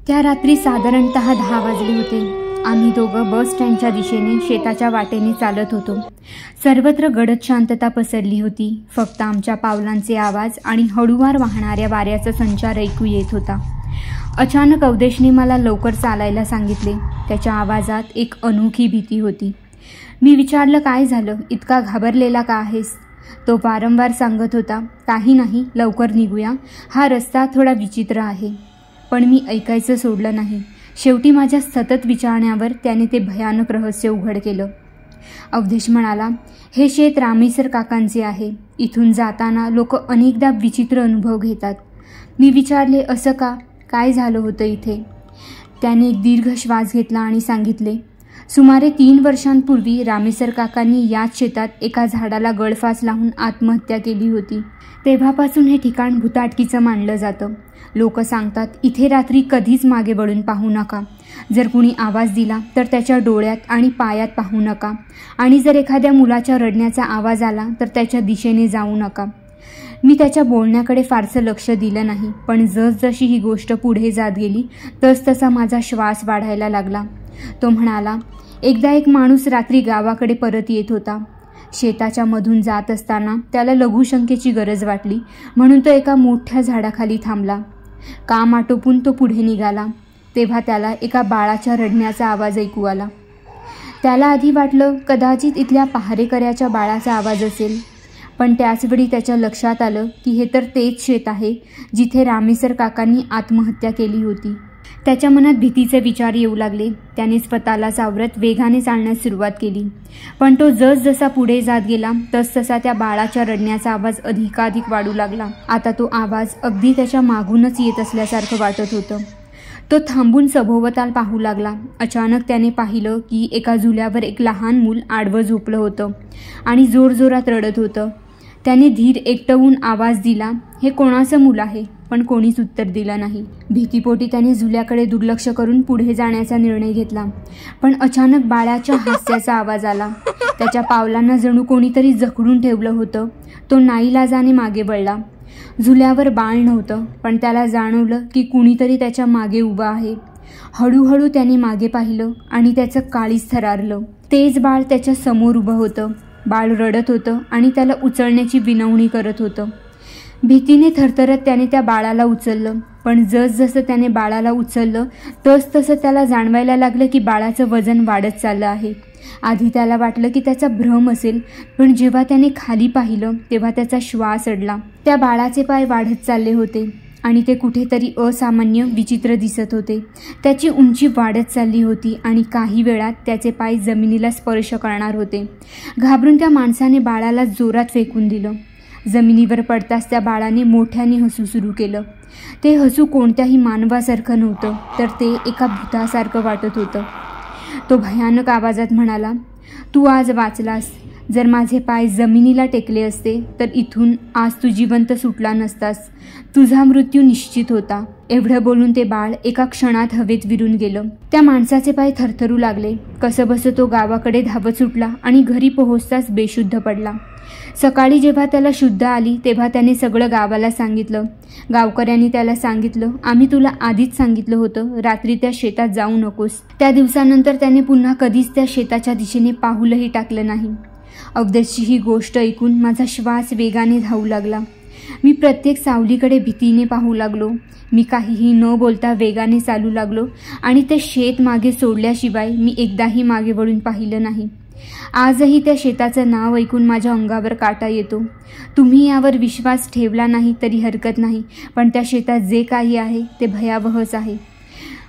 त्या रात्री साधारणतः 10 वाजले होते. आम्ही दोघं बस स्टँडच्या दिशेने शेताच्या वाटेने चालत होतो. सर्वत्र गडद शांतता पसरली होती. फक्त आमच्या पावलांचे आवाज आणि हळूवार वाहणाऱ्या वाऱ्याचा संचार ऐकू येत होता. अचानक अवधेशने मला लवकर चालायला सांगितले. त्याच्या आवाजात एक अनोखी भीती होती. मी विचारलं, काय झालं, इतका घाबरलेला का आहेस? तो वारंवार सांगत होता, काही नाही, लवकर निघूया, हा रस्ता थोडा विचित्र आहे. पण मी ऐकायचं सोडलं नाही. शेवटी माझ्या सतत विचारण्यावर त्याने ते भयानक रहस्य उघड केलं. अवधेश म्हणाला, हे शेत रामेसर काकांचे आहे. इथून जाताना लोक अनेकदा विचित्र अनुभव घेतात. मी विचारले, असं का, काय झालं होतं इथे? त्याने एक दीर्घ श्वास घेतला आणि सांगितले, सुमारे 3 वर्षांपूर्वी रामेसर काकांनी याच शेतात एका झाडाला गळफास लावून आत्महत्या केली होती. तेव्हापासून हे ठिकाण भुताटकीचं मानलं जातं. लोक सांगतात, इथे रात्री कधीच मागे वळून पाहू नका. जर कुणी आवाज दिला तर त्याच्या डोळ्यात आणि पायात पाहू नका. आणि जर एखाद्या मुलाच्या रडण्याचा आवाज आला तर त्याच्या दिशेने जाऊ नका. मी त्याच्या बोलण्याकडे फारसं लक्ष दिलं नाही. पण जसजशी ही गोष्ट पुढे जात गेली तसतसा माझा श्वास वाढायला लागला. तो म्हणाला, एकदा एक माणूस रात्री गावाकडे परत येत होता. शेताच्या मधून जात असताना त्याला लघुशंकेची गरज वाटली, म्हणून तो एका मोठ्या झाडाखाली थांबला. काम आटोपून तो पुढे निघाला. तेव्हा त्याला एका बाळाच्या रडण्याचा आवाज ऐकू आला. त्याला आधी वाटलं कदाचित इथल्या पहारेकऱ्याच्या बाळाचा आवाज असेल. पण त्याचवेळी त्याच्या लक्षात आलं की हे तर तेच शेत आहे जिथे रामेसर काकांनी आत्महत्या केली होती. त्याच्या मनात भीतीचे विचार येऊ लागले. त्याने स्वतःला सावरत वेगाने चालण्यास सुरुवात केली. पण तो जसजसा पुढे जात गेला तसतसा त्या बाळाच्या रडण्याचा आवाज अधिकाधिक वाढू लागला. आता तो आवाज अगदी त्याच्या मागूनच येत असल्यासारखं वाटत होतं. तो थांबून सभोवताल पाहू लागला. अचानक त्याने पाहिलं की एका झुल्यावर एक लहान मूल आडवं झोपलं होतं आणि जोरजोरात रडत होतं. त्याने धीर एकटवून आवाज दिला, हे कोणाचं मूल आहे? पण कोणीच उत्तर दिलं नाही. भीतीपोटी त्याने झुल्याकडे दुर्लक्ष करून पुढे जाण्याचा निर्णय घेतला. पण अचानक बाळाच्या हास्याचा आवाज आला. त्याच्या पावलांना जणू कोणीतरी जखडून ठेवलं होतं. तो नाईलाजाने मागे वळला. झुल्यावर बाळ नव्हतं, पण त्याला जाणवलं की कुणीतरी त्याच्या मागे उभं आहे. हळूहळू त्याने मागे पाहिलं आणि त्याचं काळीज थरारलं. तेच बाळ त्याच्या समोर उभं होतं. बाळ रडत होतं आणि त्याला उचलण्याची विनवणी करत होतं. भीतीने थरथरत त्याने त्या बाळाला उचललं. पण जसजसं त्याने बाळाला उचललं तसतसं त्याला जाणवायला लागलं की बाळाचं वजन वाढत चाललं आहे. आधी त्याला वाटलं की त्याचा भ्रम असेल, पण जेव्हा त्याने खाली पाहिलं तेव्हा त्याचा श्वास अडला. त्या बाळाचे पाय वाढत चालले होते आणि ते कुठेतरी असामान्य विचित्र दिसत होते. त्याची उंची वाढत चालली होती आणि काही वेळात त्याचे पाय जमिनीला स्पर्श करणार होते. घाबरून त्या माणसाने बाळाला जोरात फेकून दिलं. जमिनीवर पडताच त्या बाळाने मोठ्याने हसू सुरू केलं. ते हसू कोणत्याही मानवासारखं नव्हतं, तर ते एका भूतासारखं वाटत होतं. तो भयानक आवाजात म्हणाला, तू आज वाचलास. जर माझे पाय जमिनीला टेकले असते तर इथून आज तू जिवंत सुटला नसतास. तुझा मृत्यू निश्चित होता. एवढं बोलून ते बाळ एका क्षणात हवेत विरून गेलं. त्या माणसाचे पाय थरथरू लागले. कसंबसं तो गावाकडे धावत सुटला आणि घरी पोहोचताच बेशुद्ध पडला. सकाळी जेव्हा त्याला शुद्ध आली तेव्हा त्याने सगळं गावाला सांगितलं. गावकऱ्यांनी त्याला सांगितलं, आम्ही तुला आधीच सांगितलं होतं रात्री त्या शेतात जाऊ नकोस. त्या दिवसानंतर त्याने पुन्हा कधीच त्या शेताच्या दिशेने पाऊलही टाकलं नाही. अवधेशची ही गोष्ट ऐकून माझा श्वास वेगाने धावू लागला. मी प्रत्येक सावलीकडे भीतीने पाहू लागलो. मी काहीही न बोलता वेगाने चालू लागलो आणि ते शेत मागे सोडल्याशिवाय मी एकदाही मागे वळून पाहिलं नाही. आजही त्या शेताचं नाव ऐकून माझ्या अंगावर काटा येतो. तुम्ही यावर विश्वास ठेवला नाही तरी हरकत नाही, पण त्या शेतात जे काही आहे ते भयावहच आहे.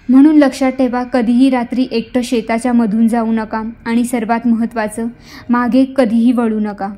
म्हणून लक्षात ठेवा, कधीही रात्री एकटं शेताच्या मधून जाऊ नका आणि सर्वात महत्त्वाचं, मागे कधीही वळू नका.